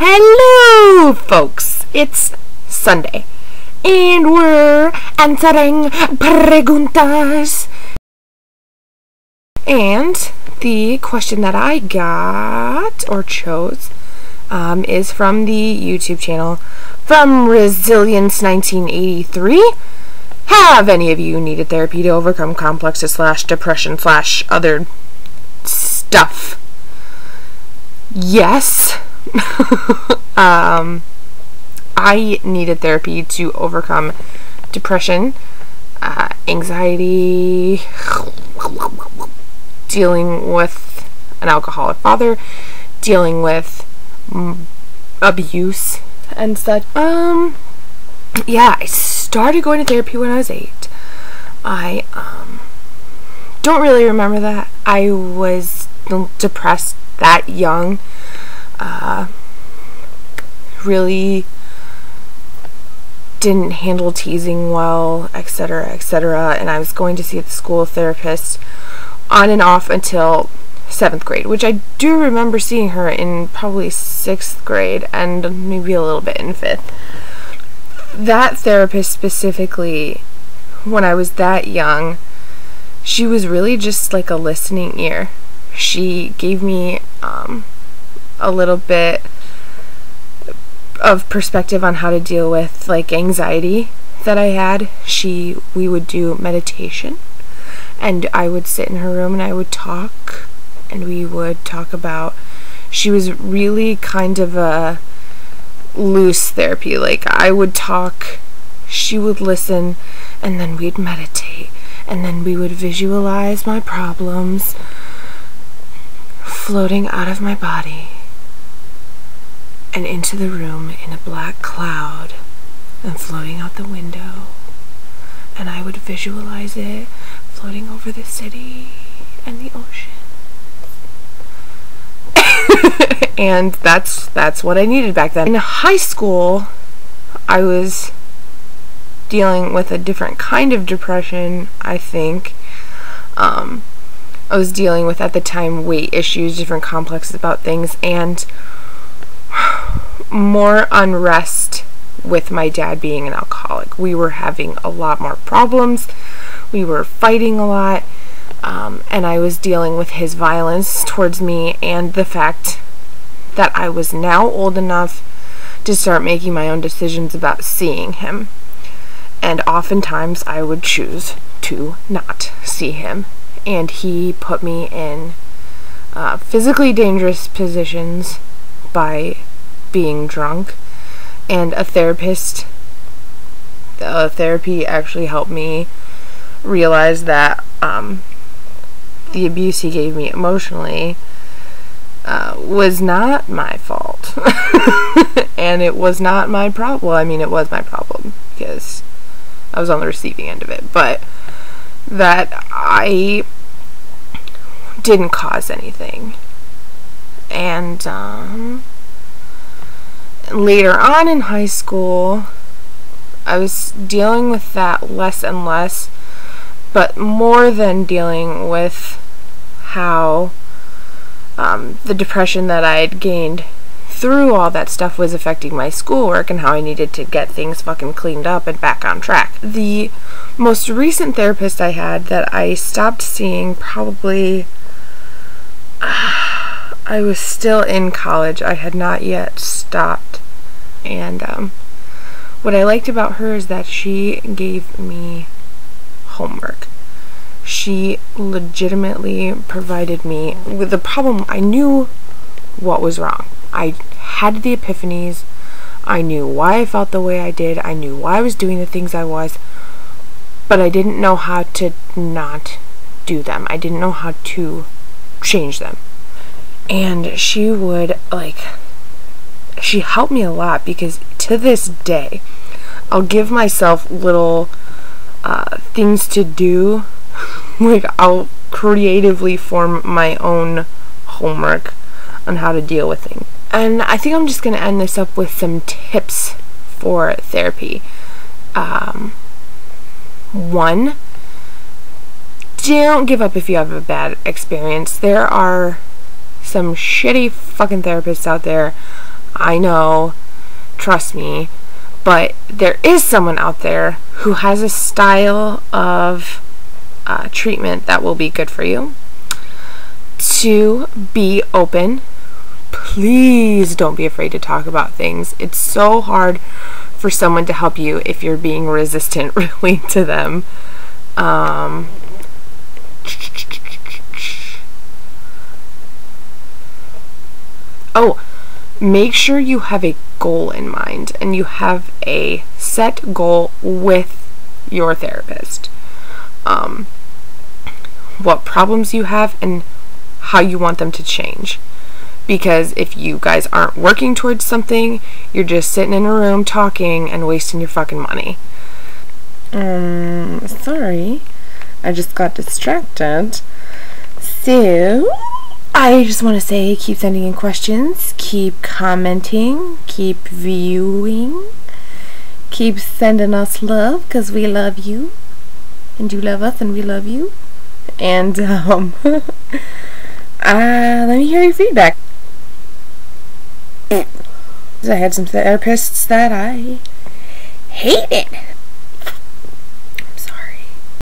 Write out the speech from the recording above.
Hello, folks. It's Sunday, and we're answering preguntas. And the question that I got, or chose, is from the YouTube channel, from Resilience 1983. Have any of you needed therapy to overcome complexes / depression / other stuff? Yes. I needed therapy to overcome depression, anxiety, dealing with an alcoholic father, dealing with abuse and such. Yeah, I started going to therapy when I was 8. I don't really remember that. I was depressed that young. Really didn't handle teasing well, etc., etc., and I was going to see the school therapist on and off until 7th grade, which I do remember seeing her in probably 6th grade and maybe a little bit in 5th. That therapist specifically, when I was that young, she was really just like a listening ear. She gave me a little bit of perspective on how to deal with like anxiety that I had. We would do meditation, and I would sit in her room and I would talk, and we would talk about, she was really kind of a loose therapy. Like, I would talk, she would listen, and then we'd meditate, and then we would visualize my problems floating out of my body and into the room in a black cloud and floating out the window, and I would visualize it floating over the city and the ocean. And that's what I needed back then. In high school, I was dealing with a different kind of depression, I think. I was dealing with, at the time, weight issues, different complexes about things, and more unrest with my dad being an alcoholic. We were having a lot more problems. We were fighting a lot, and I was dealing with his violence towards me and the fact that I was now old enough to start making my own decisions about seeing him. And oftentimes I would choose to not see him. And he put me in physically dangerous positions by being drunk. And therapy actually helped me realize that the abuse he gave me emotionally was not my fault. And it was not my problem. Well, I mean, it was my problem because I was on the receiving end of it, but that I didn't cause anything. And later on in high school, I was dealing with that less and less, but more than dealing with how the depression that I had gained through all that stuff was affecting my schoolwork and how I needed to get things fucking cleaned up and back on track. The most recent therapist I had that I stopped seeing probably, I was still in college. I had not yet stopped. And what I liked about her is that she gave me homework. She legitimately provided me with the problem. I knew what was wrong. I had the epiphanies. I knew why I felt the way I did. I knew why I was doing the things I was. But I didn't know how to not do them. I didn't know how to change them. And she would, she helped me a lot, because to this day, I'll give myself little things to do. Like, I'll creatively form my own homework on how to deal with things. And I think I'm just going to end this up with some tips for therapy. 1, don't give up if you have a bad experience. There are some shitty fucking therapists out there. I know, trust me, but there is someone out there who has a style of treatment that will be good for you. 2, be open. Please don't be afraid to talk about things. It's so hard for someone to help you if you're being resistant really to them. Make sure you have a goal in mind and you have a set goal with your therapist. What problems you have and how you want them to change. Because if you guys aren't working towards something, you're just sitting in a room talking and wasting your fucking money. Sorry. I just got distracted. So, I just want to say, keep sending in questions, keep commenting, keep viewing, keep sending us love, because we love you, and you love us, and we love you. And, let me hear your feedback. I had some therapists that I hated.